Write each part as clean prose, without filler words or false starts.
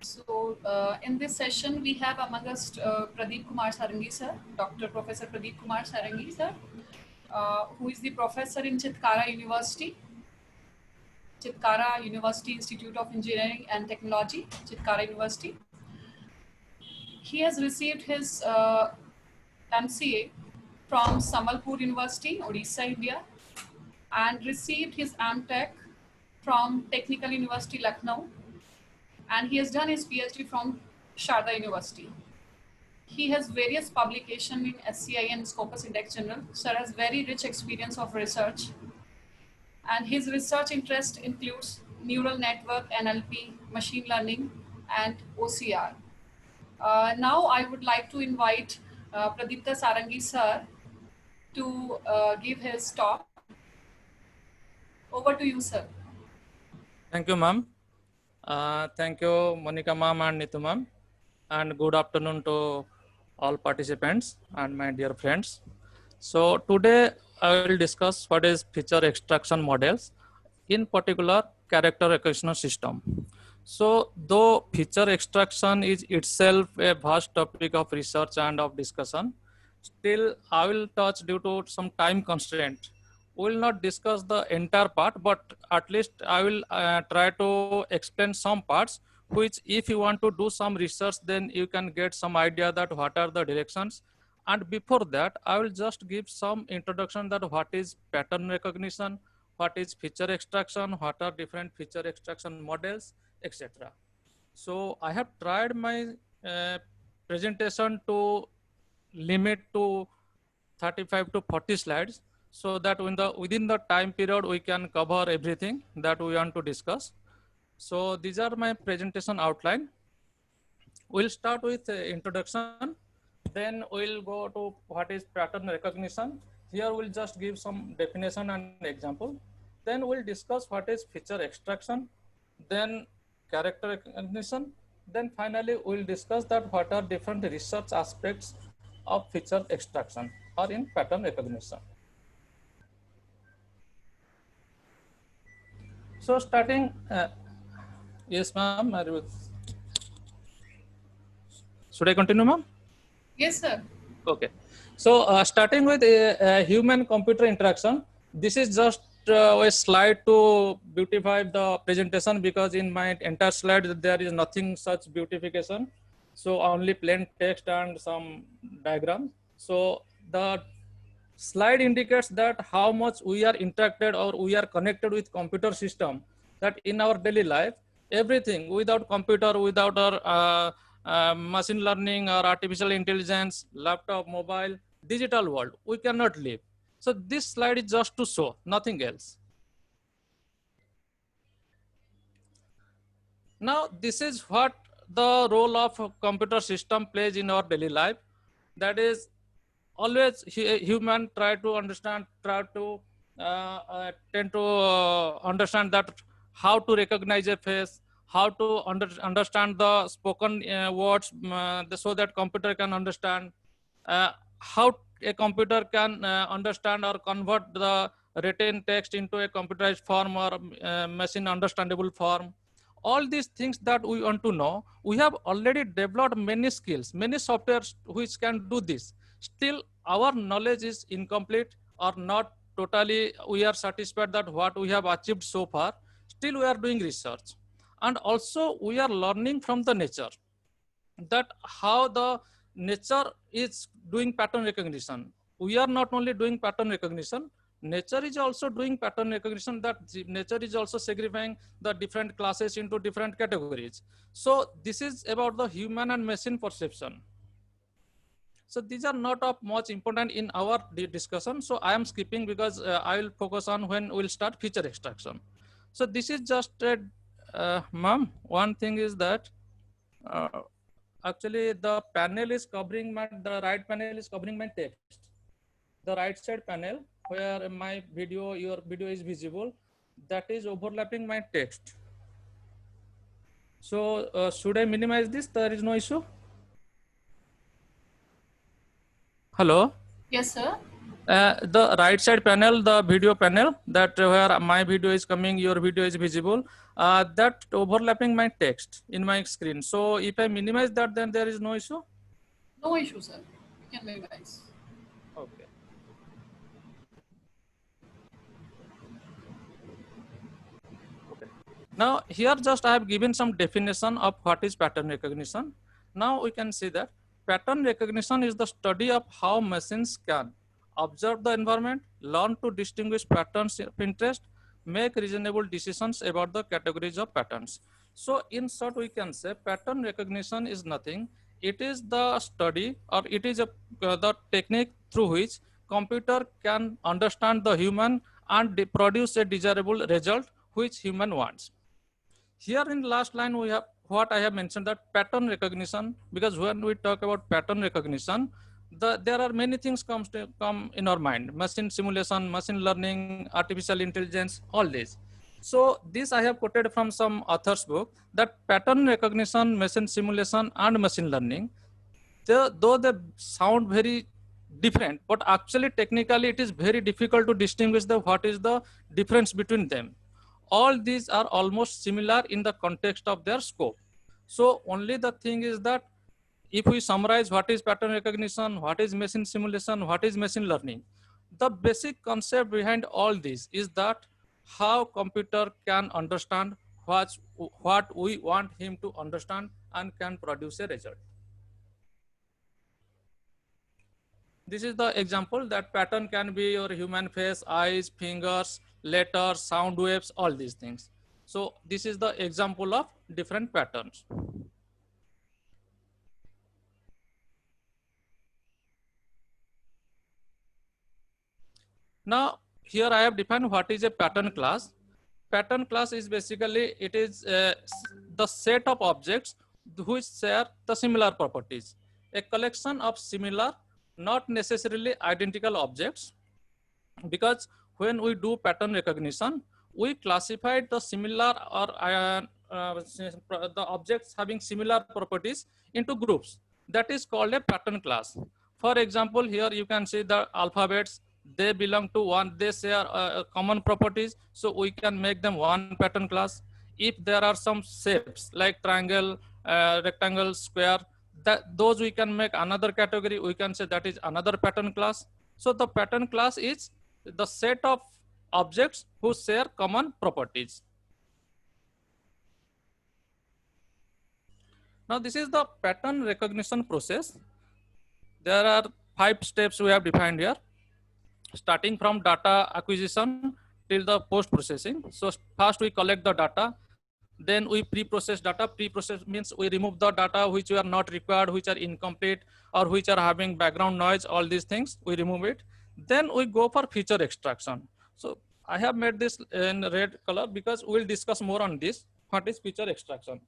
In this session, we have among us Pradeep Kumar Sarangi sir, Dr. Professor Pradeep Kumar Sarangi sir, who is the professor in Chitkara University, Chitkara University Institute of Engineering and Technology, Chitkara University. He has received his MCA from Samalpur University, Odisha, India, and received his MTech from Technical University, Lucknow, and he has done his PhD from Sharda University. He has various publications in SCI and Scopus Index Journal. Sir has very rich experience of research, and his research interest includes neural network, NLP, machine learning, and OCR. Now I would like to invite Pradipta Sarangi sir to give his talk. Over to you, sir. Thank you, ma'am. Thank you, Monica ma'am and Nitu ma'am. And good afternoon to all participants and my dear friends. So today I will discuss what is feature extraction models, in particular character recognition system. So though feature extraction is itself a vast topic of research and of discussion, still I will touch due to some time constraint. We will not discuss the entire part, but at least I will try to explain some parts, which if you want to do some research, then you can get some idea that what are the directions. And before that, I will just give some introduction that what is pattern recognition, what is feature extraction, what are different feature extraction models, etc. So I have tried my presentation to limit to 35 to 40 slides, so that within the time period we can cover everything that we want to discuss. So these are my presentation outline. We'll start with introduction, then we'll go to what is pattern recognition. Here we'll just give some definition and example. Then we'll discuss what is feature extraction, then character recognition. Then finally we'll discuss that what are different research aspects of feature extraction or in pattern recognition. So starting, yes ma'am, should I continue ma'am? Yes, sir. Okay. So starting with human computer interaction, this is just a slide to beautify the presentation, because in my entire slide there is nothing such beautification. So only plain text and some diagrams. So the slide indicates that how much we are interacted or we are connected with computer system, that in our daily life, everything without computer, without our machine learning or artificial intelligence, laptop, mobile, digital world, we cannot live. So this slide is just to show, nothing else. Now, this is what the role of a computer system plays in our daily life. That is, always human try to understand, tend to understand that how to recognize a face, how to understand the spoken words, so that computer can understand, how a computer can understand or convert the written text into a computerized form or machine understandable form. All these things that we want to know, we have already developed many skills, many softwares which can do this. Still our knowledge is incomplete or not totally we are satisfied that what we have achieved so far. Still we are doing research, and also we are learning from the nature, that how the nature is doing pattern recognition. We are not only doing pattern recognition, nature is also doing pattern recognition, that nature is also segregating the different classes into different categories. So this is about the human and machine perception. So these are not of much important in our discussion. So I am skipping, because I will focus on when we'll start feature extraction. So this is just a, ma'am, one thing is that actually the panel is covering the right panel is covering my text. The right side panel where my video, your video is visible, that is overlapping my text. So should I minimize this? There is no issue. Hello. Yes, sir. The right side panel, the video panel, that where my video is coming, your video is visible, that overlapping my text in my screen. So if I minimize that, then there is no issue? No issue, sir. You can minimize. Okay. Okay. Now here just I have given some definition of what is pattern recognition. Now we can see that pattern recognition is the study of how machines can observe the environment, learn to distinguish patterns of interest, make reasonable decisions about the categories of patterns. So in short, we can say pattern recognition is nothing. It is the study, or it is the technique through which computer can understand the human and produce a desirable result which human wants. Here in last line, we have what I have mentioned, that pattern recognition, because when we talk about pattern recognition, there are many things come in our mind: machine simulation, machine learning, artificial intelligence, all these. So this I have quoted from some author's book, that pattern recognition, machine simulation, and machine learning, though they sound very different, but actually technically it is very difficult to distinguish what is the difference between them. All these are almost similar in the context of their scope. So only the thing is that if we summarize what is pattern recognition, what is machine simulation, what is machine learning, the basic concept behind all this is that how computer can understand what we want him to understand and can produce a result. This is the example, that pattern can be your human face, eyes, fingers, letters, sound waves, all these things. So this is the example of different patterns. Now here I have defined what is a pattern class. Pattern class is basically, it is the set of objects which share the similar properties. A collection of similar, not necessarily identical objects, because when we do pattern recognition, we classified the similar or the objects having similar properties into groups. That is called a pattern class. For example, here you can see the alphabets, they belong to one, they share common properties, so we can make them one pattern class. If there are some shapes like triangle, rectangle, square, those we can make another category, we can say that is another pattern class. So the pattern class is the set of objects who share common properties. Now this is the pattern recognition process. There are 5 steps we have defined here, starting from data acquisition till the post processing. So first we collect the data, then we pre-process data. Pre-process means we remove the data which are not required, which are incomplete, or which are having background noise, all these things, we remove it. Then we go for feature extraction. So I have made this in red color because we'll discuss more on this, what is feature extraction.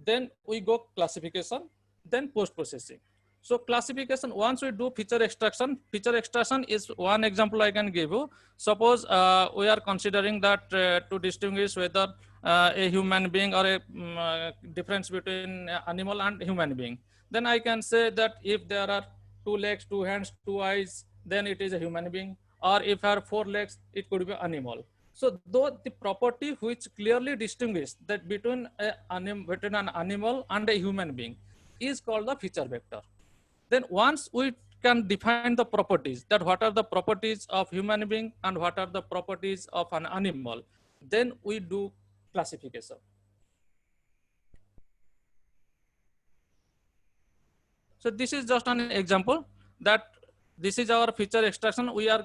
Then we go classification, then post-processing. So classification, once we do feature extraction is one example I can give you. Suppose we are considering that to distinguish whether a human being or a difference between animal and human being. Then I can say that if there are 2 legs, 2 hands, 2 eyes, then it is a human being. Or if there are 4 legs, it could be animal. So though the property which clearly distinguishes that between an animal and a human being is called the feature vector. Then once we can define the properties, that what are the properties of human being and what are the properties of an animal, then we do classification. So this is just an example, that this is our feature extraction. We are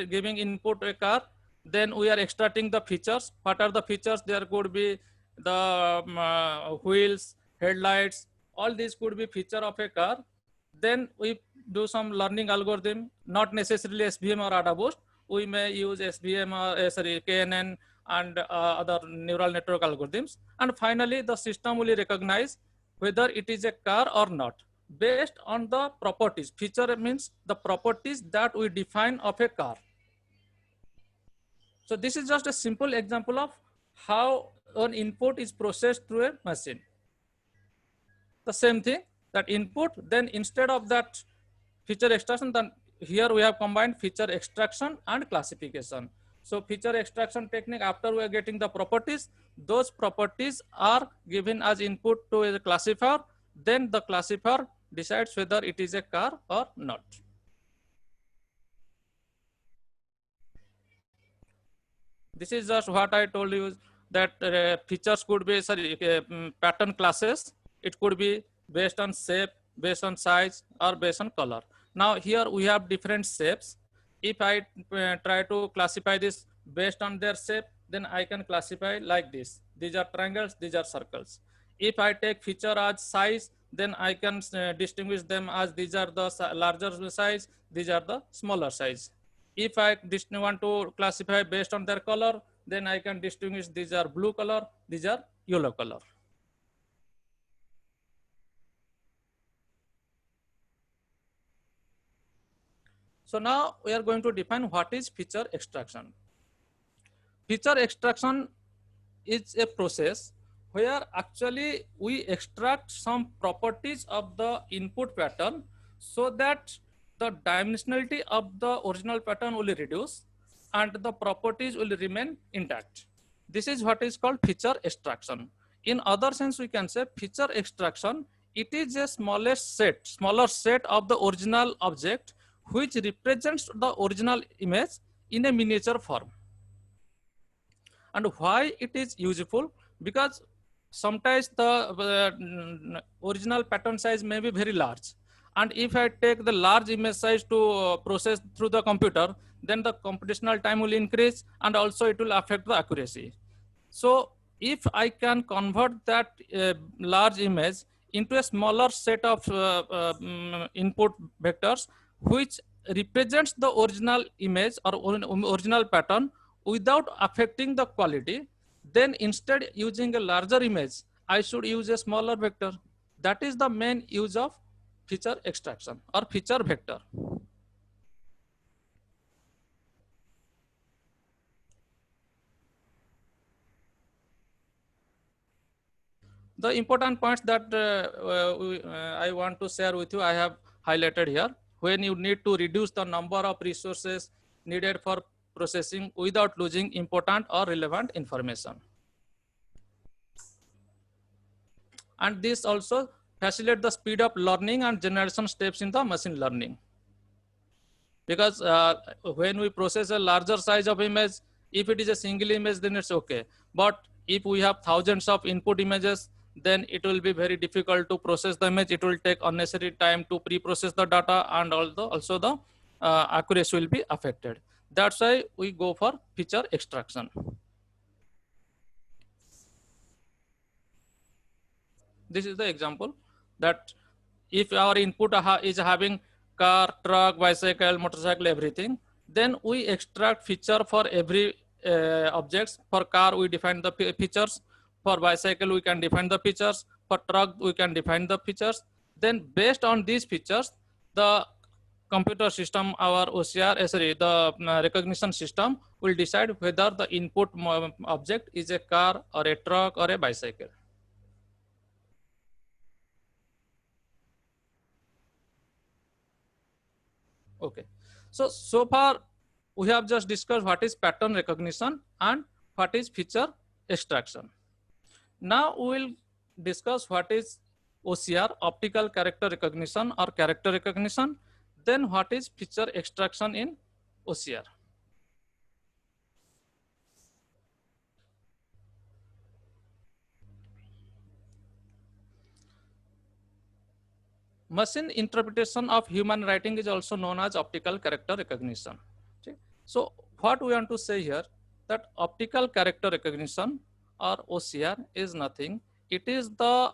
giving input a car, then we are extracting the features. What are the features? There could be the wheels, headlights, all these could be feature of a car. Then we do some learning algorithm, not necessarily SVM or AdaBoost. We may use SVM or KNN and other neural network algorithms. And finally, the system will recognize whether it is a car or not based on the properties. Feature means the properties that we define of a car. So this is just a simple example of how an input is processed through a machine. The same thing, that input, then instead of that feature extraction, then here we have combined feature extraction and classification. So feature extraction technique, after we are getting the properties, those properties are given as input to a classifier, then the classifier decides whether it is a car or not. This is just what I told you, that features could be, pattern classes. It could be based on shape, based on size, or based on color. Now here we have different shapes. If I try to classify this based on their shape, then I can classify like this. These are triangles, these are circles. If I take feature as size, then I can distinguish them as these are the larger size, these are the smaller size. If I want to classify based on their color, then I can distinguish these are blue color, these are yellow color. So now we are going to define what is feature extraction. Feature extraction is a process where actually we extract some properties of the input pattern so that the dimensionality of the original pattern will reduce and the properties will remain intact. This is what is called feature extraction. In other sense, we can say feature extraction, it is a smaller set of the original object which represents the original image in a miniature form. And why it is useful? Because sometimes the original pattern size may be very large, and if I take the large image size to process through the computer, then the computational time will increase and also it will affect the accuracy. So if I can convert that large image into a smaller set of input vectors which represents the original image or original pattern without affecting the quality, then instead using a larger image, I should use a smaller vector. That is the main use of feature extraction or feature vector. The important points that I want to share with you, I have highlighted here. When you need to reduce the number of resources needed for processing without losing important or relevant information. And this also facilitates the speed of learning and generation steps in the machine learning. Because when we process a larger size of image, if it is a single image, then it's okay. But if we have thousands of input images, then it will be very difficult to process the image. It will take unnecessary time to pre-process the data, and also the accuracy will be affected. That's why we go for feature extraction. This is the example that if our input is having car, truck, bicycle, motorcycle, everything, then we extract feature for every objects. For car, we define the features. For bicycle, we can define the features. For truck, we can define the features. Then based on these features, the computer system, our OCR, the recognition system will decide whether the input object is a car or a truck or a bicycle. Okay, so far we have just discussed what is pattern recognition and what is feature extraction. Now we will discuss what is OCR, optical character recognition or character recognition, then what is feature extraction in OCR. Machine interpretation of human writing is also known as optical character recognition. Okay. So what we want to say here, that optical character recognition or OCR is nothing. It is the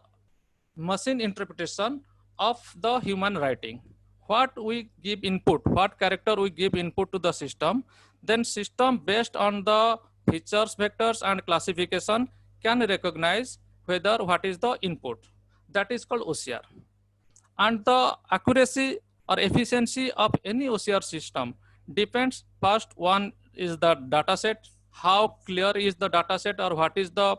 machine interpretation of the human writing. What we give input, what character we give input to the system, then system based on the features, vectors and classification can recognize whether what is the input. That is called OCR. And the accuracy or efficiency of any OCR system depends. First one is the data set. How clear is the data set, or what is the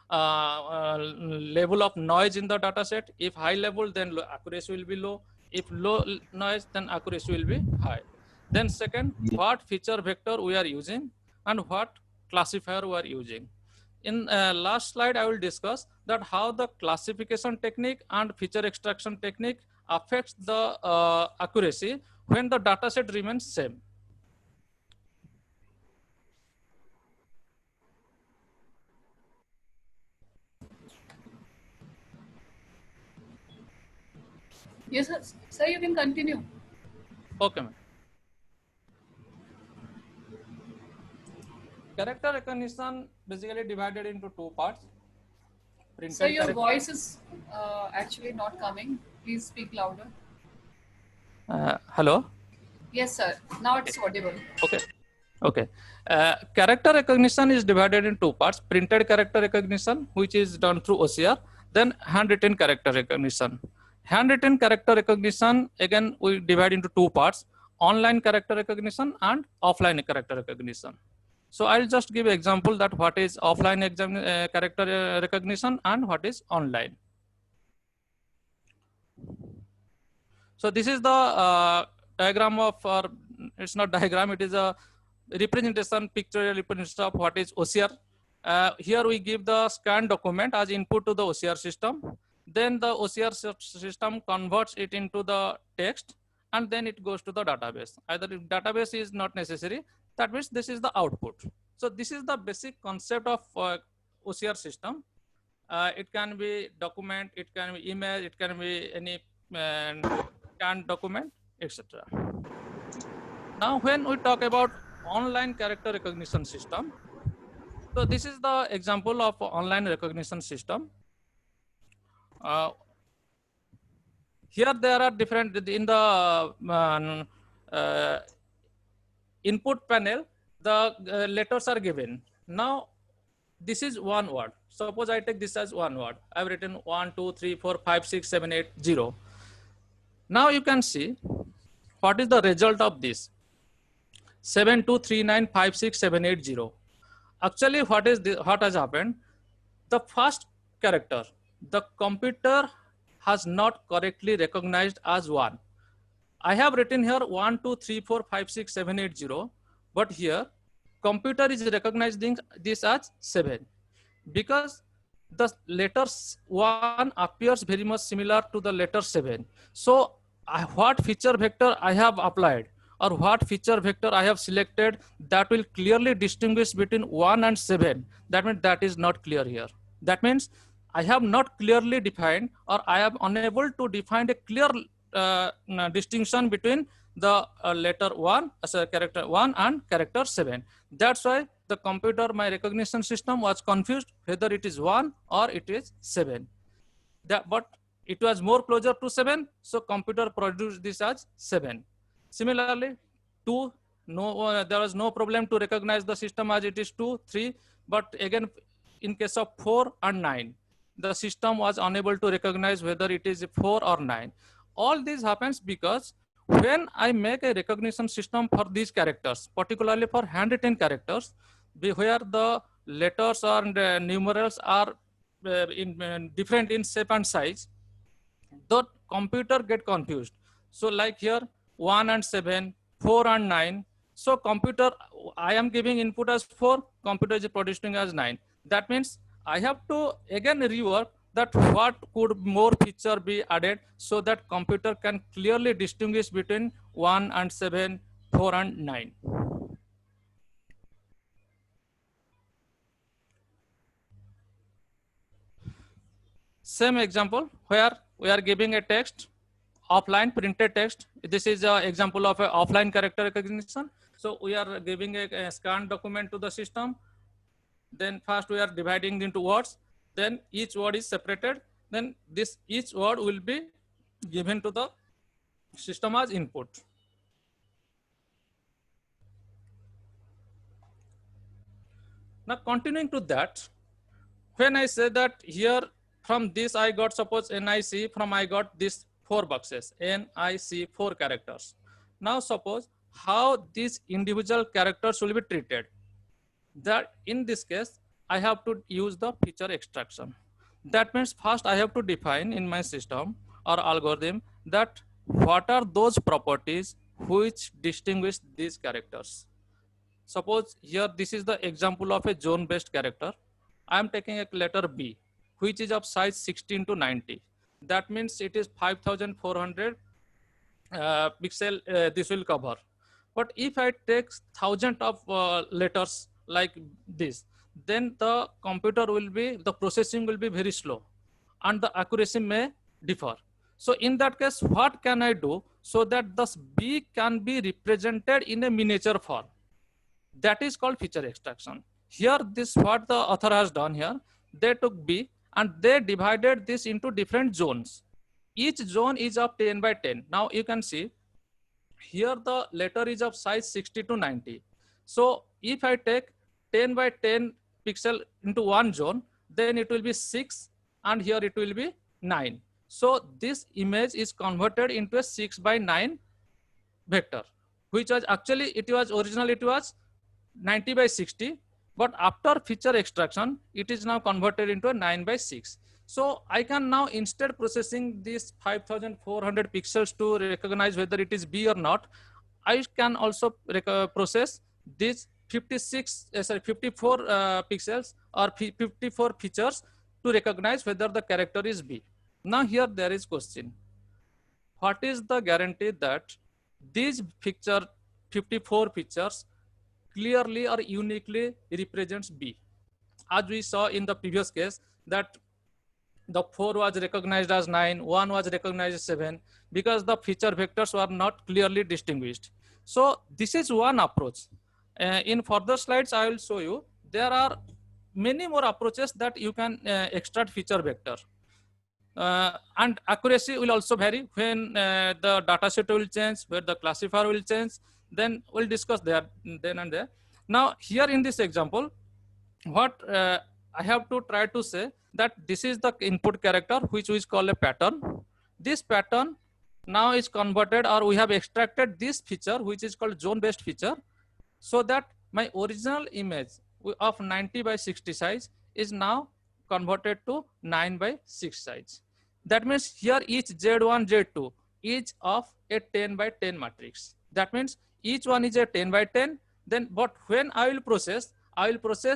level of noise in the data set? If high level, then accuracy will be low. If low noise, then accuracy will be high. Then second, what feature vector we are using and what classifier we are using. In last slide, I will discuss that how the classification technique and feature extraction technique affects the accuracy when the data set remains same. Yes, sir. Sir, you can continue. Okay, ma'am. Character recognition basically divided into two parts. Sir, your voice is actually not coming. Please speak louder. Hello. Yes, sir. Now it's audible. Okay. Okay. Character recognition is divided in two parts: printed character recognition, which is done through OCR, then handwritten character recognition. Handwritten character recognition, again, we divide into two parts: online character recognition and offline character recognition. So I'll just give an example that what is offline character recognition and what is online. So this is the diagram of, or it's not diagram, it is a representation, pictorial representation of what is OCR. Here we give the scanned document as input to the OCR system. Then the OCR system converts it into the text, and then it goes to the database. Either if database is not necessary, that means this is the output. So this is the basic concept of OCR system. It can be document, it can be image, it can be any scanned document, etc. Now, when we talk about online character recognition system, so this is the example of online recognition system. Here there are different in the input panel. The letters are given. Now, this is one word. Suppose I take this as one word. I've written 1, 2, 3, 4, 5, 6, 7, 8, 0. Now you can see what is the result of this. 723956780. Actually, what has happened? The first character, the computer has not correctly recognized as 1. I have written here 1, 2, 3, 4, 5, 6, 7, 8, 0, but here computer is recognizing this as 7 because the letter 1 appears very much similar to the letter 7. So what feature vector I have applied or what feature vector I have selected that will clearly distinguish between 1 and 7, that means that is not clear here. That means I have not clearly defined, or I am unable to define a clear distinction between the letter 1 as a character 1 and character 7. That's why the computer, my recognition system, was confused whether it is 1 or it is 7. But it was more closer to 7, so computer produced this as 7. Similarly, 2, there was no problem to recognize the system as it is 2, 3, but again, in case of 4 and 9, the system was unable to recognize whether it is 4 or 9. All this happens because when I make a recognition system for these characters, particularly for handwritten characters, where the letters and numerals are different in shape and size, the computer get confused. So like here, 1 and 7, 4 and 9. So computer, I am giving input as 4, computer is producing as 9. That means I have to again rework that what could more feature be added so that computer can clearly distinguish between 1 and 7, 4 and 9. Same example where we are giving a text, offline printed text. This is an example of an offline character recognition. So we are giving a scanned document to the system. Then first we are dividing into words. Then each word is separated. Then each word will be given to the system as input. Now continuing to that, when I say that here from this I got, suppose NIC, from I got this 4 boxes, NIC 4 characters. Now suppose how these individual characters will be treated. That in this case, I have to use the feature extraction. That means first I have to define in my system or algorithm that what are those properties which distinguish these characters. Suppose here this is the example of a zone based character. I am taking a letter B, which is of size 16 to 90. That means it is 5400 pixel this will cover. But if I take thousand of letters like this, then the computer will be, the processing will be very slow and the accuracy may differ. So in that case, what can I do so that this B can be represented in a miniature form? That is called feature extraction. Here, this what the author has done here, they took B and they divided this into different zones. Each zone is of 10 by 10. Now you can see here the letter is of size 60 to 90. So if I take 10 by 10 pixel into one zone, then it will be 6 and here it will be 9. So this image is converted into a 6 by 9 vector, which was actually, it was originally it was 90 by 60, but after feature extraction, it is now converted into a 9 by 6. So I can now, instead processing these 5400 pixels to recognize whether it is B or not, I can also process these 54 pixels or 54 features to recognize whether the character is B. Now here there is question. What is the guarantee that these 54 features clearly or uniquely represents B? As we saw in the previous case that the 4 was recognized as 9, 1 was recognized as 7, because the feature vectors were not clearly distinguished. So this is one approach. In further slides, I will show you there are many more approaches that you can extract feature vector. And accuracy will also vary when the data set will change, where the classifier will change, then we'll discuss there then and there. Now here in this example, what I have to try to say that this is the input character which we call a pattern. This pattern now is converted, or we have extracted this feature which is called zone based feature, so that my original image of 90 by 60 size is now converted to 9 by 6 size. That means here each Z1, Z2 is of a 10 by 10 matrix. That means each one is a 10 by 10. Then, but when I will process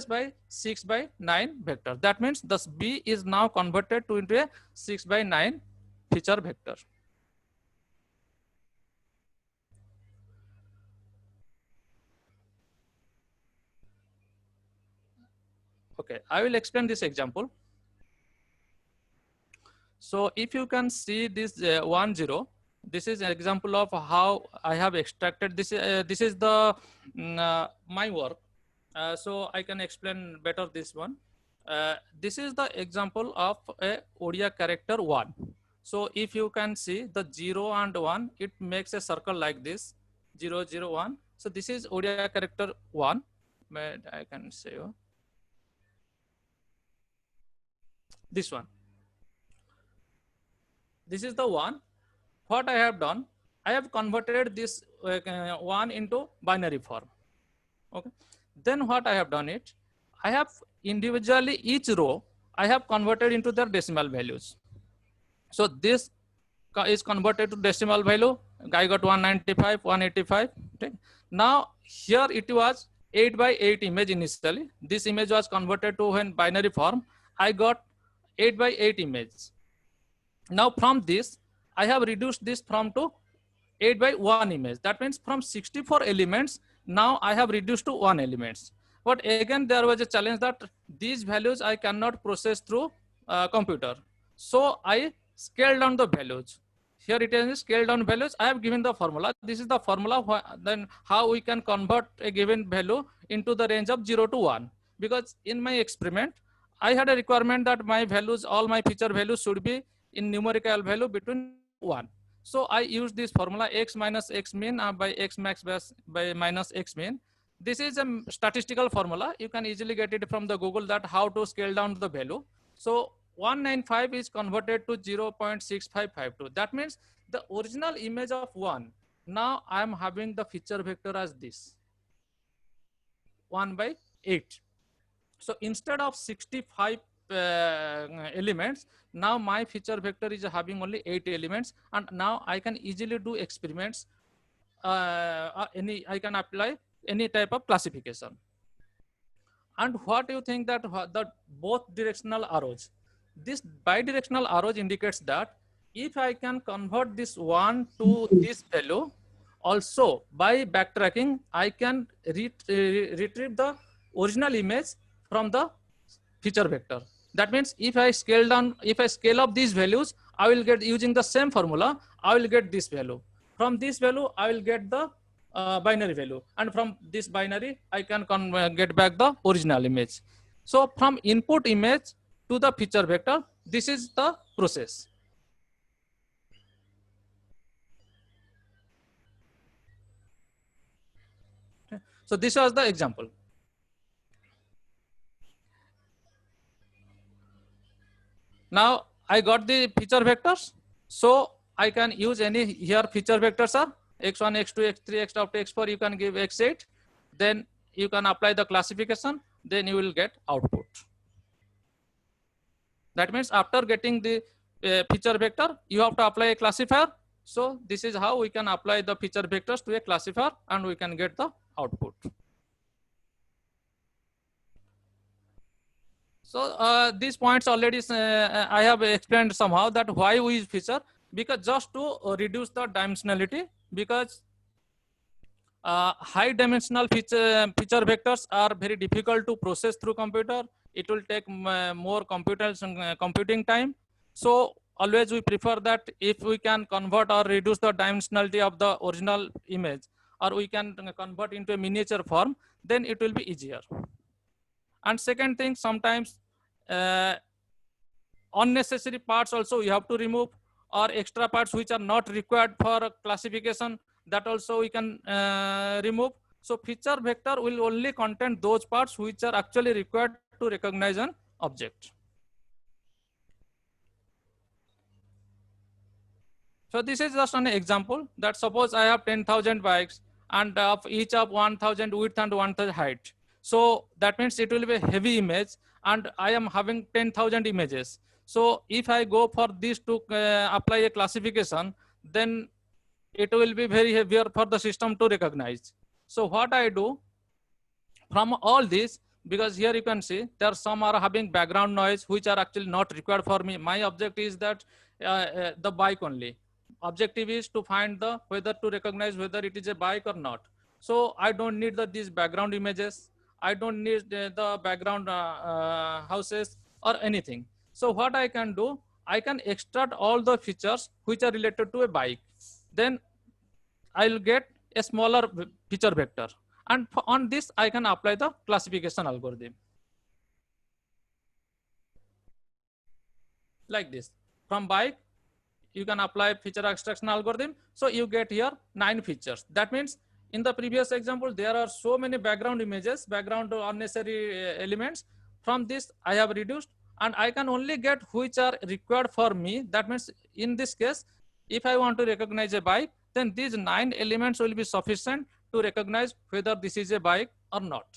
by 6 by 9 vector. That means this B is now converted to into a 6 by 9 feature vector. Okay, I will explain this example. So if you can see this 1, 0, this is an example of how I have extracted this. This is the my work. So I can explain better this one. This is the example of a ODIA character 1. So if you can see the 0 and 1, it makes a circle like this, 0, 0, 1. So this is ODIA character 1. But I can say this one. This is the one. What I have done, I have converted this one into binary form. Okay. Then what I have done it, I have individually each row, I have converted into their decimal values. So this is converted to decimal value. I got 195, 185. Okay. Now here it was 8 by 8 image initially. This image was converted to when binary form. I got 8 by 8 image. Now from this, I have reduced this from to 8 by 1 image. That means from 64 elements, now I have reduced to 1 elements. But again, there was a challenge that these values I cannot process through computer. So I scaled down the values. Here it is scaled down values. I have given the formula. This is the formula. Then how we can convert a given value into the range of 0 to 1. Because in my experiment, I had a requirement that my values, all my feature values should be in numerical value between 1. So I use this formula x minus x mean by x max by minus x mean. This is a statistical formula. You can easily get it from the Google that how to scale down the value. So 195 is converted to 0.6552. That means the original image of 1. Now I am having the feature vector as this 1 by 8. So instead of 65 elements. Now my feature vector is having only 8 elements, and now I can easily do experiments. I can apply any type of classification. And what do you think that the both directional arrows? This bidirectional arrows indicates that if I can convert this one to this value, also by backtracking, I can retrieve the original image from the feature vector. That means if I scale down, if I scale up these values, I will get, using the same formula, I will get this value. From this value, I will get the binary value, and from this binary I can get back the original image. So from input image to the feature vector, this is the process. Okay. So this was the example. Now I got the feature vectors, so I can use any, here feature vectors are x1, x2, x3, x up to x4, you can give x8, then you can apply the classification, then you will get output. That means after getting the feature vector, you have to apply a classifier. So this is how we can apply the feature vectors to a classifier and we can get the output. So these points already I have explained somehow, that why we use feature, because just to reduce the dimensionality, because high dimensional feature vectors are very difficult to process through computer. It will take more computing time. So always we prefer that if we can convert or reduce the dimensionality of the original image, or we can convert into a miniature form, then it will be easier. And second thing, sometimes unnecessary parts also we have to remove, or extra parts which are not required for classification, that also we can remove. So feature vector will only contain those parts which are actually required to recognize an object. So this is just an example, that suppose I have 10,000 bikes and of each of 1,000 width and 1,000 height. So that means it will be a heavy image, and I am having 10,000 images. So if I go for this to apply a classification, then it will be very heavier for the system to recognize. So what I do from all this, because here you can see there some are having background noise which are actually not required for me. My object is that the bike only. Objective is to find the whether to recognize whether it is a bike or not. So I don't need these background images. I don't need the background houses or anything. So what I can do, I can extract all the features which are related to a bike. Then I'll get a smaller feature vector. And on this, I can apply the classification algorithm. Like this. From bike, you can apply feature extraction algorithm. So you get here 9 features. That means in the previous example, there are so many background images, background unnecessary elements. From this, I have reduced, and I can only get which are required for me. That means in this case, if I want to recognize a bike, then these 9 elements will be sufficient to recognize whether this is a bike or not.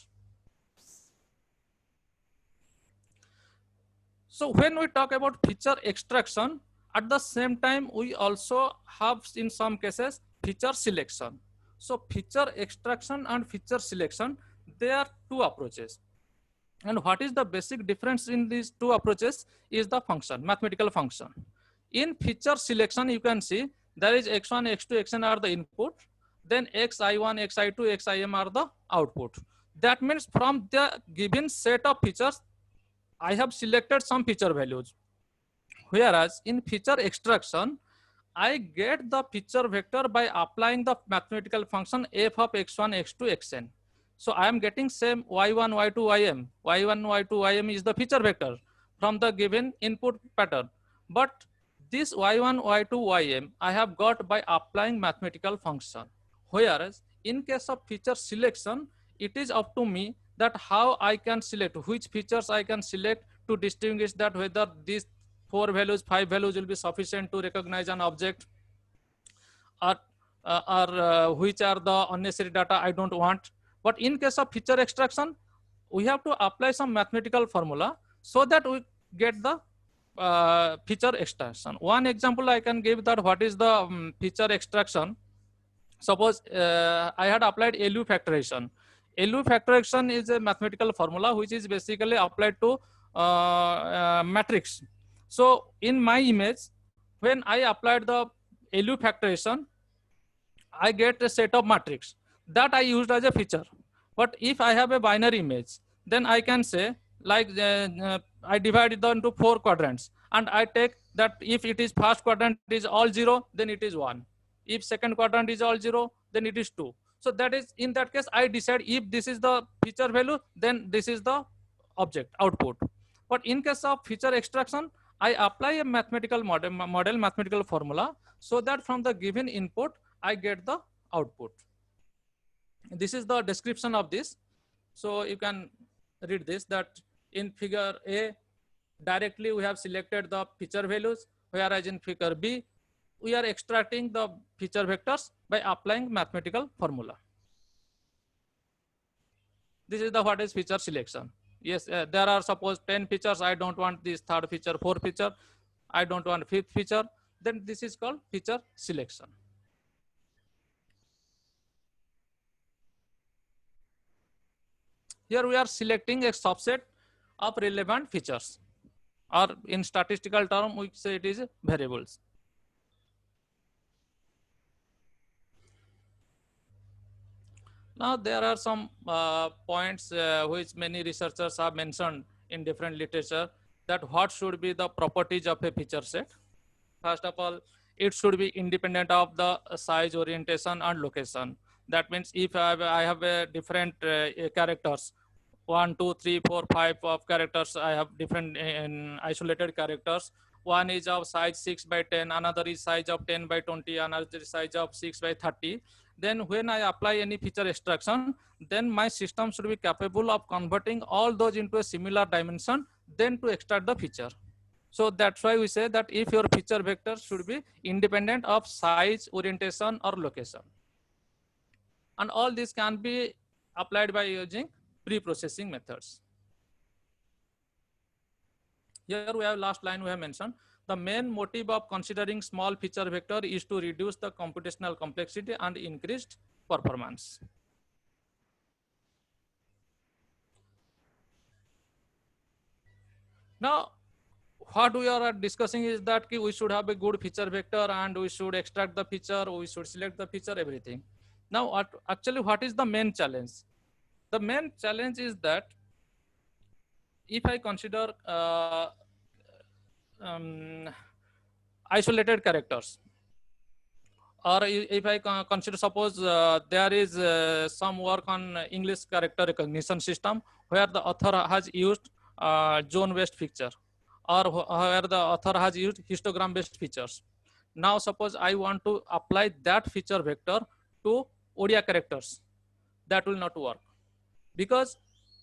So when we talk about feature extraction, at the same time, we also have in some cases feature selection. So feature extraction and feature selection, they are two approaches. And what is the basic difference in these two approaches is the function, mathematical function. In feature selection, you can see there is x1, x2, xn are the input, then xi1, xi2, xim are the output. That means from the given set of features, I have selected some feature values. Whereas in feature extraction, I get the feature vector by applying the mathematical function f of x1, x2, xn. So I am getting same y1, y2, ym. y1, y2, ym is the feature vector from the given input pattern. But this y1, y2, ym I have got by applying mathematical function. Whereas in case of feature selection, it is up to me that how I can select, which features I can select to distinguish that whether these 4 values, 5 values will be sufficient to recognize an object, or which are the unnecessary data I don't want. But in case of feature extraction, we have to apply some mathematical formula so that get the feature extraction. One example I can give that what is the feature extraction. Suppose I had applied LU factorization. LU factorization is a mathematical formula which is basically applied to matrix. So in my image, when I applied the LU factorization, I get a set of matrix that I used as a feature. But if I have a binary image, then I can say like I divide it into 4 quadrants, and I take that if it is first quadrant is all 0, then it is 1. If second quadrant is all 0, then it is 2. So that is, in that case, I decide if this is the feature value, then this is the object output. But in case of feature extraction, I apply a mathematical model mathematical formula, so that from the given input I get the output. This is the description of this. So you can read this, that in figure A, directly we have selected the feature values, whereas in figure B, we are extracting the feature vectors by applying mathematical formula. This is the what is feature selection. Yes, there are suppose 10 features. I don't want this third feature, fourth feature. I don't want fifth feature. Then this is called feature selection. Here we are selecting a subset of relevant features, or in statistical term, we say it is variables. Now there are some points which many researchers have mentioned in different literature, that what should be the properties of a feature set. First of all, it should be independent of the size, orientation, and location. That means if I have a different characters, 1, 2, 3, 4, 5 of characters, I have different isolated characters. One is of size 6 by 10, another is size of 10 by 20, another is size of 6 by 30. Then when I apply any feature extraction, then my system should be capable of converting all those into a similar dimension, then to extract the feature. So that's why we say that if your feature vector should be independent of size, orientation, or location. And all this can be applied by using pre-processing methods. Here we have last line we have mentioned. The main motive of considering small feature vector is to reduce the computational complexity and increased performance. Now, what we are discussing is that we should have a good feature vector, and we should extract the feature, we should select the feature, everything. Now, actually, what is the main challenge? The main challenge is that if I consider isolated characters, or if I consider, suppose there is some work on English character recognition system where the author has used zone-based feature, or where the author has used histogram-based features. Now, suppose I want to apply that feature vector to Odia characters. That will not work, because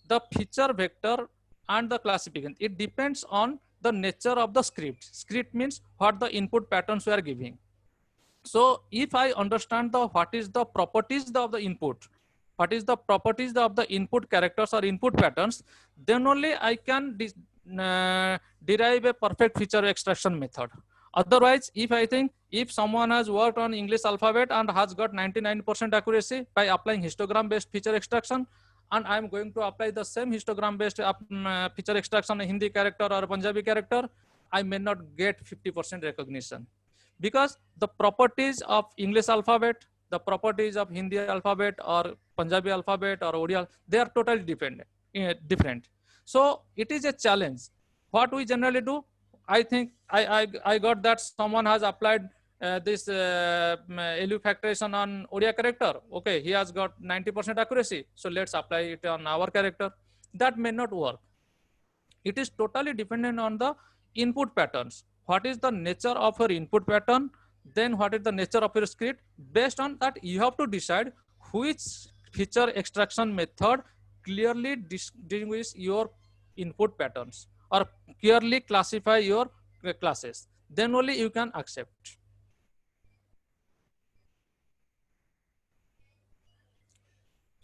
the feature vector and the classification, it depends on the nature of the script. Script means what the input patterns we are giving. So if I understand what is the properties of the input, what is the properties of the input characters or input patterns, then only I can derive a perfect feature extraction method. Otherwise, if I think if someone has worked on English alphabet and has got 99% accuracy by applying histogram based feature extraction, and I am going to apply the same histogram based feature extraction in Hindi character or Punjabi character, I may not get 50% recognition. Because the properties of English alphabet, the properties of Hindi alphabet or Punjabi alphabet or Odia, they are totally different. So it is a challenge. What we generally do, I think I got that someone has applied this LU factorization on Odia character. Okay, he has got 90% accuracy. So let's apply it on our character. That may not work. It is totally dependent on the input patterns. What is the nature of your input pattern? Then what is the nature of your script? Based on that, you have to decide which feature extraction method clearly distinguish your input patterns or clearly classify your classes. Then only you can accept.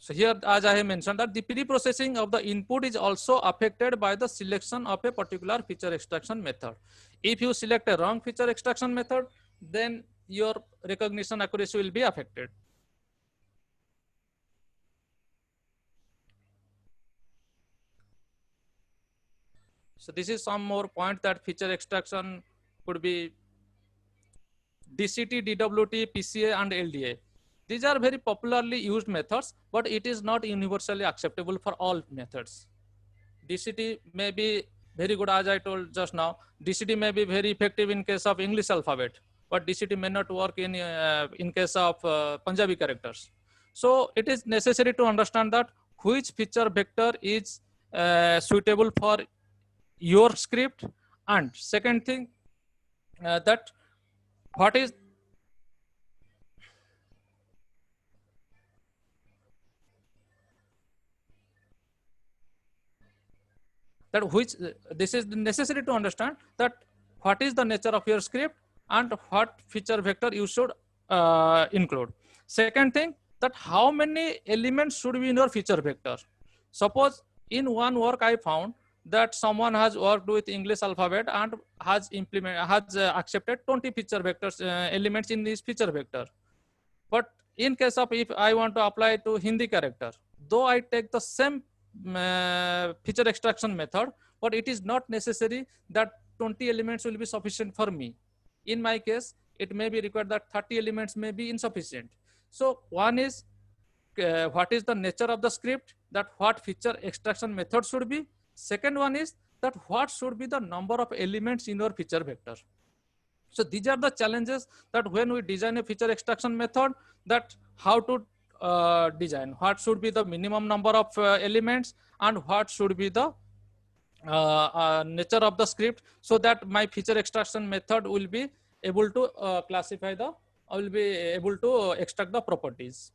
So here, as I have mentioned, that the pre-processing of the input is also affected by the selection of a particular feature extraction method. If you select a wrong feature extraction method, then your recognition accuracy will be affected. So this is some more point that feature extraction could be DCT, DWT, PCA, and LDA. These are very popularly used methods, but it is not universally acceptable for all methods. DCT may be very good, as I told just now. DCT may be very effective in case of English alphabet, but DCT may not work in case of Punjabi characters. So it is necessary to understand that which feature vector is suitable for your script, and second thing, that what is that which this is necessary to understand that what is the nature of your script and what feature vector you should include. Second thing, that how many elements should be in your feature vector. Suppose in one work I found that someone has worked with English alphabet and has accepted 20 feature vectors elements in this feature vector. But in case of if I want to apply to Hindi character, though I take the same feature extraction method, but it is not necessary that 20 elements will be sufficient for me. In my case, it may be required that 30 elements may be insufficient. So one is what is the nature of the script, that what feature extraction method should be. Second one is that what should be the number of elements in your feature vector. So these are the challenges that when we design a feature extraction method, that how to design, what should be the minimum number of elements and what should be the nature of the script, so that my feature extraction method will be able to classify the, will be able to extract the properties.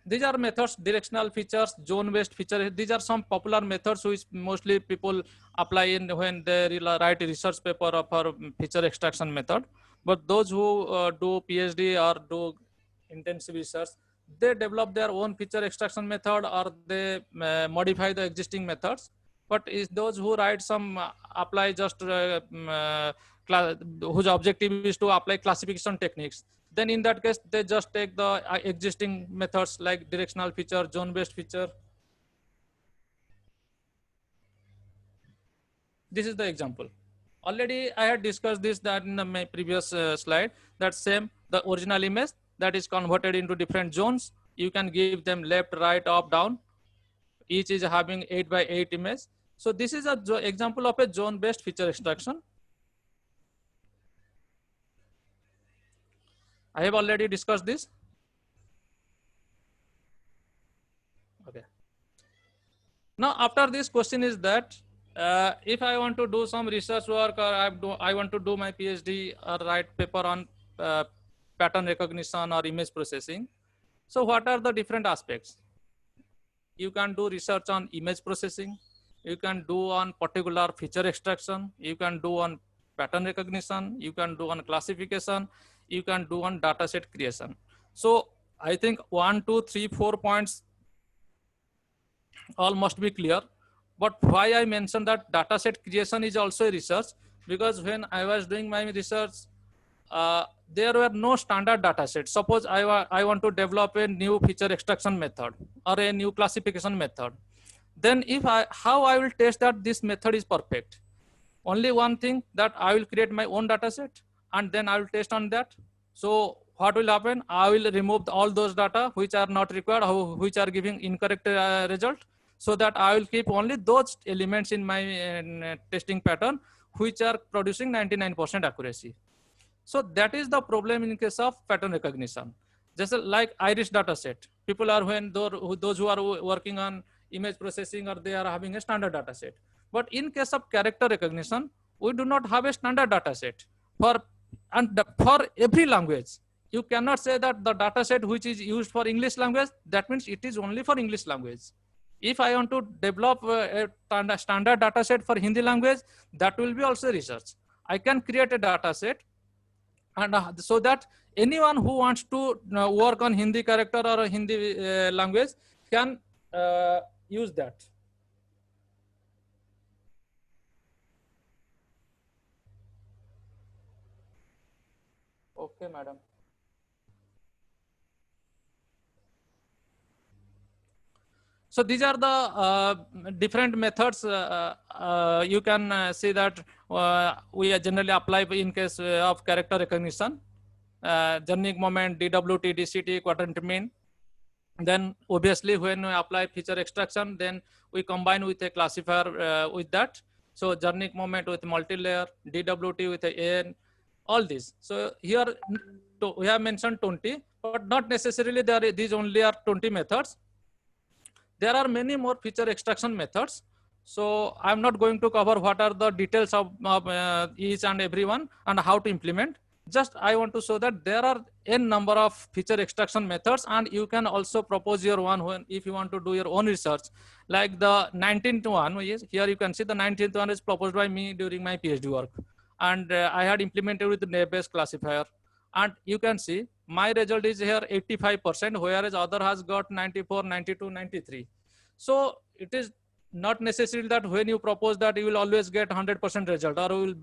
These are methods: directional features, zone-based feature. These are some popular methods which mostly people apply in when they write a research paper for feature extraction method. But those who do PhD or do intensive research, they develop their own feature extraction method or they modify the existing methods. But is those who write some apply just whose objective is to apply classification techniques, then in that case they just take the existing methods like directional feature, zone-based feature. This is the example. Already I had discussed this that in my previous slide, that same the original image that is converted into different zones. You can give them left, right, up, down. Each is having 8 by 8 image. So this is a example of a zone-based feature extraction. I have already discussed this. Okay. Now, after this question is that if I want to do some research work or I want to do my PhD or write paper on pattern recognition or image processing. So what are the different aspects? You can do research on image processing. You can do on particular feature extraction. You can do on pattern recognition. You can do on classification. You can do on dataset creation. So I think 1, 2, 3, 4 points all must be clear. But why I mentioned that dataset creation is also a research, because when I was doing my research, there were no standard dataset. Suppose I want to develop a new feature extraction method or a new classification method. Then how I will test that this method is perfect? Only one thing, that I will create my own dataset and then I will test on that. So what will happen? I will remove all those data which are not required, which are giving incorrect result, so that I will keep only those elements in my testing pattern which are producing 99% accuracy. So that is the problem in case of pattern recognition. Just like iris dataset, people are those who are working on image processing, or they are having a standard dataset. But in case of character recognition, we do not have a standard dataset for every language. You cannot say that the dataset which is used for English language, that means it is only for English language. If I want to develop a standard dataset for Hindi language, that will be also research. I can create a dataset and so that anyone who wants to work on Hindi character or Hindi language can use that. Okay, madam. So these are the different methods. You can see that we generally apply in case of character recognition. Journey moment, DWT, DCT, quadrant mean. Then obviously when we apply feature extraction, then we combine with a classifier with that. So journey moment with multi-layer, DWT with a AN, all these. So here we have mentioned 20, but not necessarily there. These only are 20 methods. There are many more feature extraction methods. So I'm not going to cover what are the details of each and every one and how to implement. Just I want to show that there are n number of feature extraction methods, and you can also propose your one when if you want to do your own research. Like the 19th one is here, you can see the 19th one is proposed by me during my PhD work, and I had implemented with the naive-Bayes classifier. And you can see my result is here 85%, whereas other has got 94, 92, 93. So it is not necessary that when you propose that you will always get 100% result or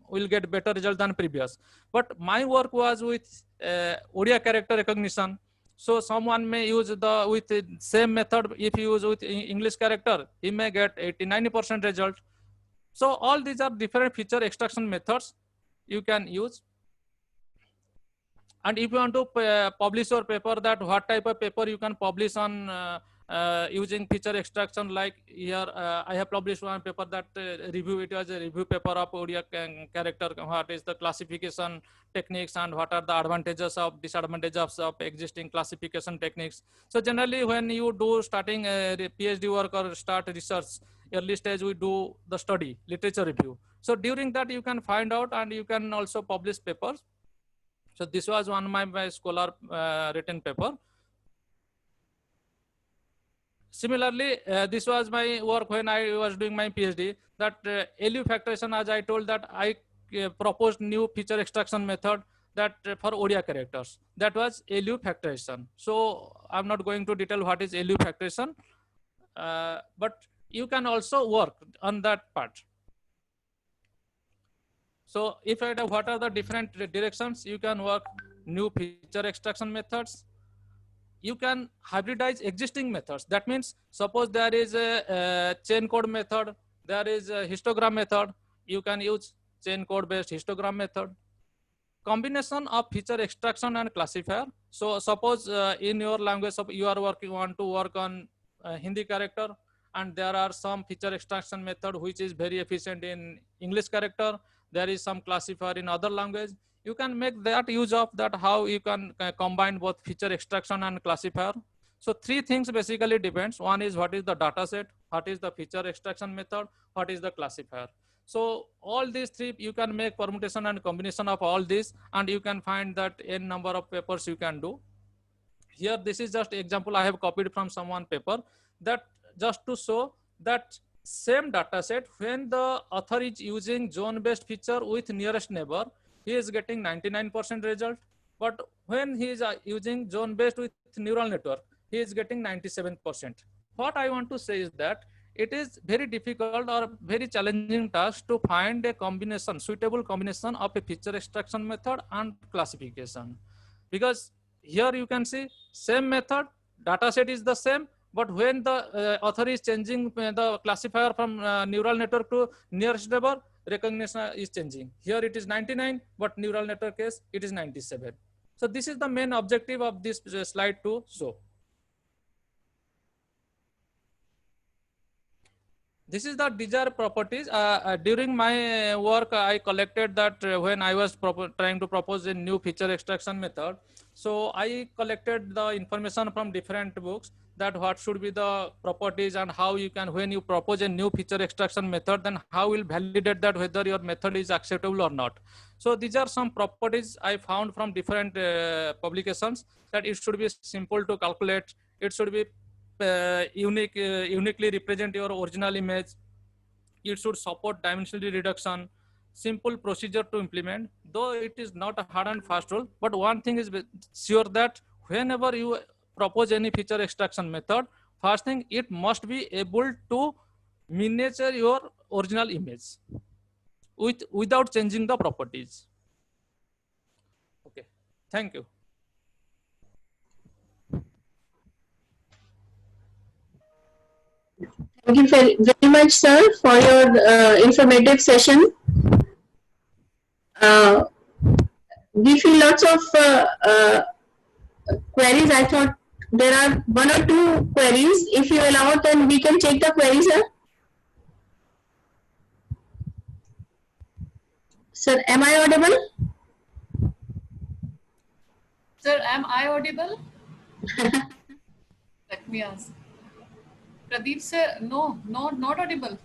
will get better result than previous. But my work was with Odia character recognition. So someone may use the with the same method. If you use with English character, he may get 80-90% result. So all these are different feature extraction methods you can use. And if you want to publish your paper, that what type of paper you can publish on using feature extraction, like here I have published one paper that review, it was a review paper of Odia character, what is the classification techniques and what are the advantages of disadvantages of existing classification techniques. So generally when you do starting a PhD work or start research, early stage we do the study, literature review. So during that you can find out and you can also publish papers. So this was one of my scholar written paper. Similarly, this was my work when I was doing my PhD, that LU factorization, as I told that I proposed new feature extraction method that for Odia characters, that was LU factorization. So I'm not going to detail what is LU factorization, but you can also work on that part. So if I know what are the different directions, you can work new feature extraction methods. You can hybridize existing methods. That means suppose there is a chain code method, there is a histogram method, you can use chain code based histogram method. Combination of feature extraction and classifier. So suppose in your language you are want to work on Hindi character, and there are some feature extraction method which is very efficient in English character. There is some classifier in other language. You can make that use of that, how you can combine both feature extraction and classifier. So three things basically depends. One is what is the data set, what is the feature extraction method, what is the classifier. So all these three, you can make permutation and combination of all these, and you can find that n number of papers you can do. Here, this is just example I have copied from someone paper, that just to show that same data set, when the author is using zone-based feature with nearest neighbor, he is getting 99% result. But when he is using zone-based with neural network, he is getting 97%. What I want to say is that it is very difficult or very challenging task to find a combination, suitable combination of a feature extraction method and classification. Because here you can see same method, data set is the same, but when the author is changing the classifier from neural network to nearest neighbor, recognition is changing. Here it is 99, but neural network case, it is 97. So this is the main objective of this slide to show. This is the desired properties. During my work, I collected that when I was trying to propose a new feature extraction method. So I collected the information from different books, that what should be the properties and how you can, when you propose a new feature extraction method, then how will validate that whether your method is acceptable or not. So these are some properties I found from different publications, that it should be simple to calculate. It should be uniquely represent your original image. It should support dimensionality reduction. simple procedure to implement, though it is not a hard and fast rule. But one thing is sure that whenever you propose any feature extraction method, first thing, it must be able to miniature your original image without changing the properties. Okay, thank you. Thank you very much, sir, for your informative session. We feel lots of queries. I thought there are one or two queries. If you allow, then we can check the queries, sir. Sir, am I audible? Sir, am I audible? Let me ask. Pradeep sir, no, not audible.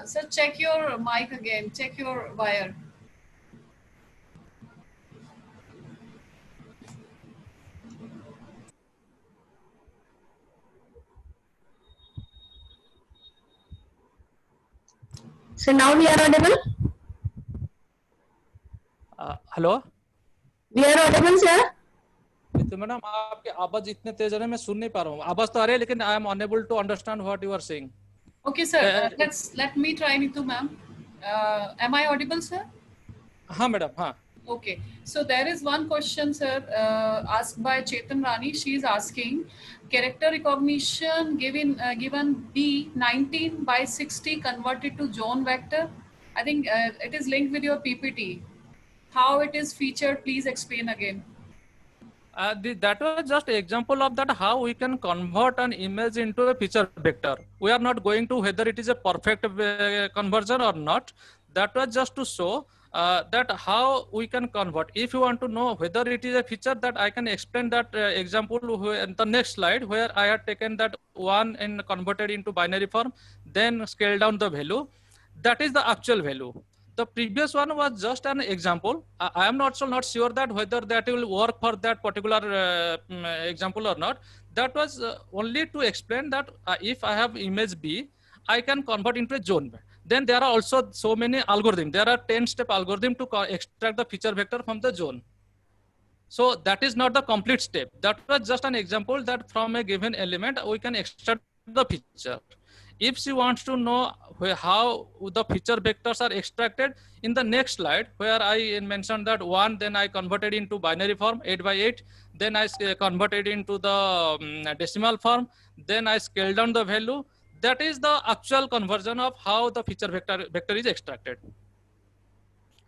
Sir, check your mic again. Check your wire. So now we are audible? Hello? We are audible, sir? तो madam आपके आवाज इतने तेज है मैं सुन नहीं पा रहा हूँ आवाज तो आ रही है लेकिन I am unable to understand what you are saying Okay, sir. Let me try, Neetu ma'am. Am I audible, sir? हाँ मैडम हाँ Okay. So there is one question, sir, asked by Chetan Rani. She is asking, character recognition given B 19 by 60 converted to zone vector. I think it is linked with your PPT. How it is featured? Please explain again. That was just an example of that how we can convert an image into a feature vector. We are not going to whether it is a perfect conversion or not. That was just to show that how we can convert. If you want to know whether it is a feature, that I can explain that example in the next slide, where I had taken that one and converted into binary form, then scale down the value. That is the actual value. The previous one was just an example. I am not sure that whether that will work for that particular example or not. That was only to explain that if I have image B, I can convert into a zone. Then there are also so many algorithms. There are 10-step algorithm to extract the feature vector from the zone. So that is not the complete step. That was just an example that from a given element, we can extract the feature. If she wants to know how the feature vectors are extracted, in the next slide, where I mentioned that one, then I converted into binary form 8 by 8, then I converted into the decimal form, then I scaled down the value. That is the actual conversion of how the feature vector is extracted.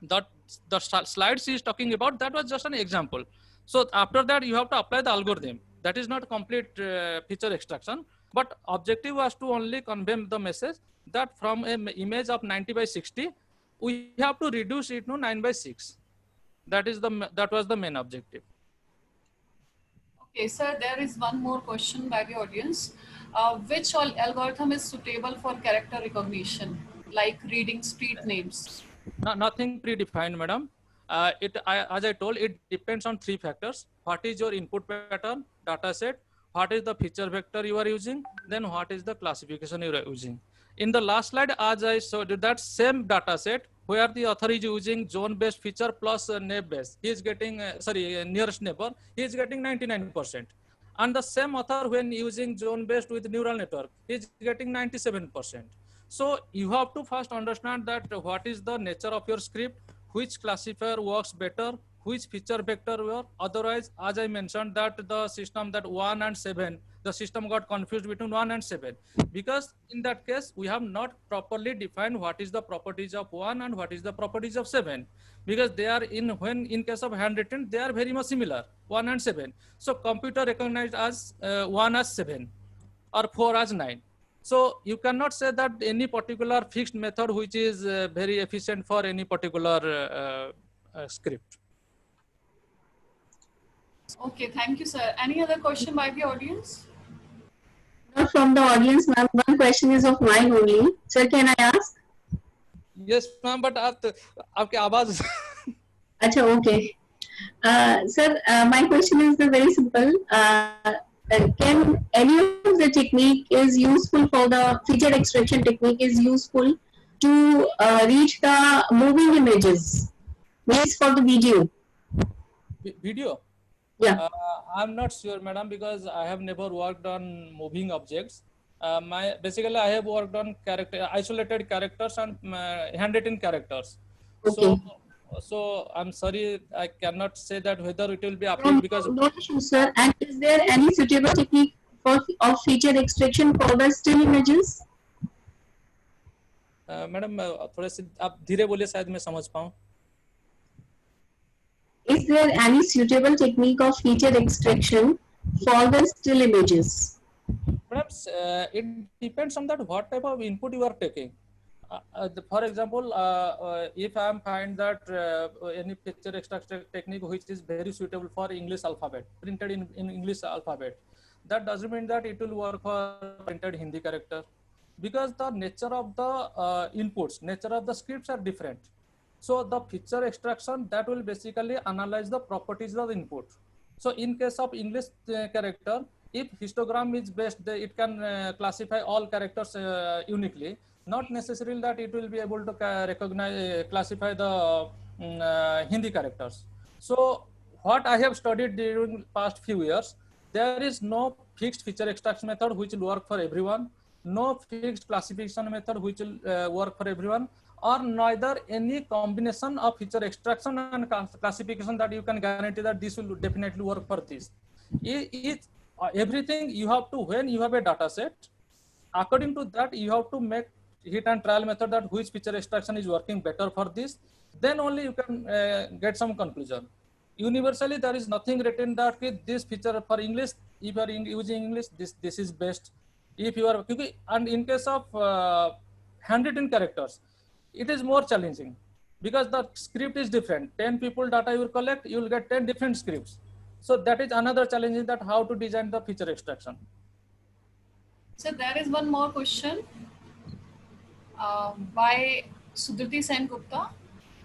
The slide she is talking about, that was just an example. So after that, you have to apply the algorithm. That is not complete feature extraction. But objective was to only convey the message that from an image of 90 by 60, we have to reduce it to 9 by 6. That was the main objective. Okay, sir, there is one more question by the audience. Which algorithm is suitable for character recognition, like reading street names? Nothing predefined, madam. As I told, it depends on 3 factors. What is your input pattern, data set, what is the feature vector you are using, then what is the classification you are using. In the last slide, as I showed that same data set where the author is using zone based feature plus neighbor based, he is getting nearest neighbor, he is getting 99%. And the same author when using zone based with neural network, he is getting 97%. So you have to first understand that what is the nature of your script, which classifier works better, which feature vector were. Otherwise, as I mentioned that the system that 1 and 7, the system got confused between 1 and 7. Because in that case, we have not properly defined what is the properties of 1 and what is the properties of 7. Because they are in case of handwritten, they are very much similar, 1 and 7. So computer recognized as 1 as 7 or 4 as 9. So you cannot say that any particular fixed method which is very efficient for any particular script. Okay, thank you, sir. Any other question by the audience? Not from the audience, ma'am. One question is of mine only. Sir, can I ask? Yes, ma'am, but आपके आवाज. Acha, okay. Sir, my question is very simple. Can any of the technique is useful for the feature extraction technique is useful to read the moving images, means for the video. Video? Yeah. I'm not sure, madam, because I have never worked on moving objects. Basically, I have worked on isolated characters and handwritten characters. Okay. So I'm sorry, I cannot say that whether it will be approved because No issue, sir. And is there any suitable technique of feature extraction for the still images? Madam थोड़े से आप धीरे बोलिए शायद मैं समझ पाऊँ. Is there any suitable technique of feature extraction for the still images? Perhaps it depends on that what type of input you are taking. For example, if I am find that any picture extraction technique which is very suitable for English alphabet, printed in English alphabet, that doesn't mean that it will work for printed Hindi character, because the nature of the inputs, nature of the scripts are different. So the picture extraction that will basically analyze the properties of the input. So in case of English character, if histogram is based, it can classify all characters uniquely. Not necessarily that it will be able to classify the Hindi characters. So what I have studied during past few years, there is no fixed feature extraction method which will work for everyone, no fixed classification method which will work for everyone, or neither any combination of feature extraction and classification that you can guarantee that this will definitely work for this. Everything you have to, when you have a data set, according to that you have to make hit and trial method that which feature extraction is working better for this, then only you can get some conclusion. Universally there is nothing written that this feature for English, if you are using English, this is best. If you are, and in case of handwritten characters, it is more challenging because the script is different. 10 people data you will collect, you will get 10 different scripts. So that is another challenge, is that how to design the feature extraction. So there is one more question by Sudhriti Sen Gupta.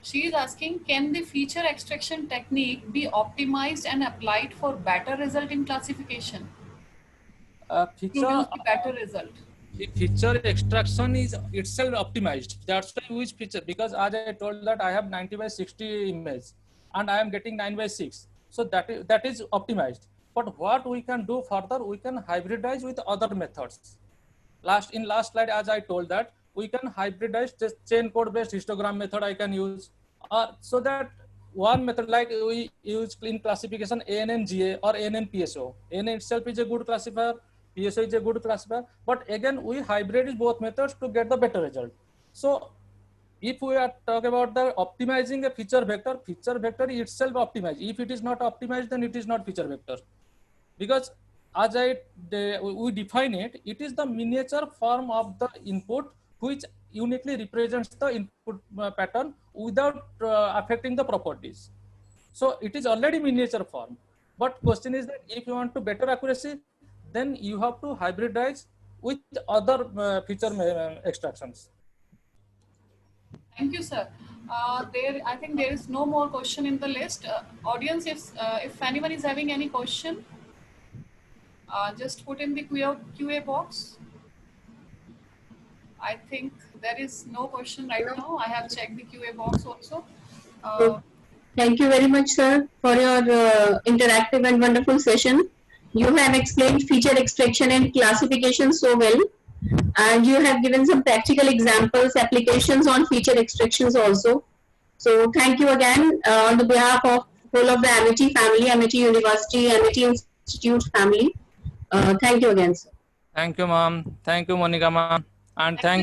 She is asking, can the feature extraction technique be optimized and applied for better result in classification? Better result. Feature extraction is itself optimized. That's why we use feature, because as I told that I have 90/60 image and I am getting 9/6. So that is optimized. But what we can do further, we can hybridize with other methods. In last slide, as I told that we can hybridize this chain code based histogram method I can use, so that one method like we use in classification ANN-GA or ANN-PSO. ANN itself is a good classifier, PSO is a good classifier, but again we hybrid both methods to get the better result. So if we are talking about the optimizing a feature vector itself optimized. If it is not optimized, then it is not feature vector, because as we define it, it is the miniature form of the input which uniquely represents the input pattern without affecting the properties. So it is already miniature form. But question is that if you want to better accuracy, then you have to hybridize with other feature extractions. Thank you, sir. I think there is no more question in the list. Audience, if anyone is having any question, just put in the QA box. I think there is no question right now. I have checked the QA box also. Thank you very much, sir, for your interactive and wonderful session. You have explained feature extraction and classification so well, and you have given some practical examples, applications on feature extractions also. So thank you again on the behalf of whole of the Amity family, Amity University, Amity Institute family. Thank you again, sir. Thank you, ma'am. Thank you, Monica, ma'am. And thank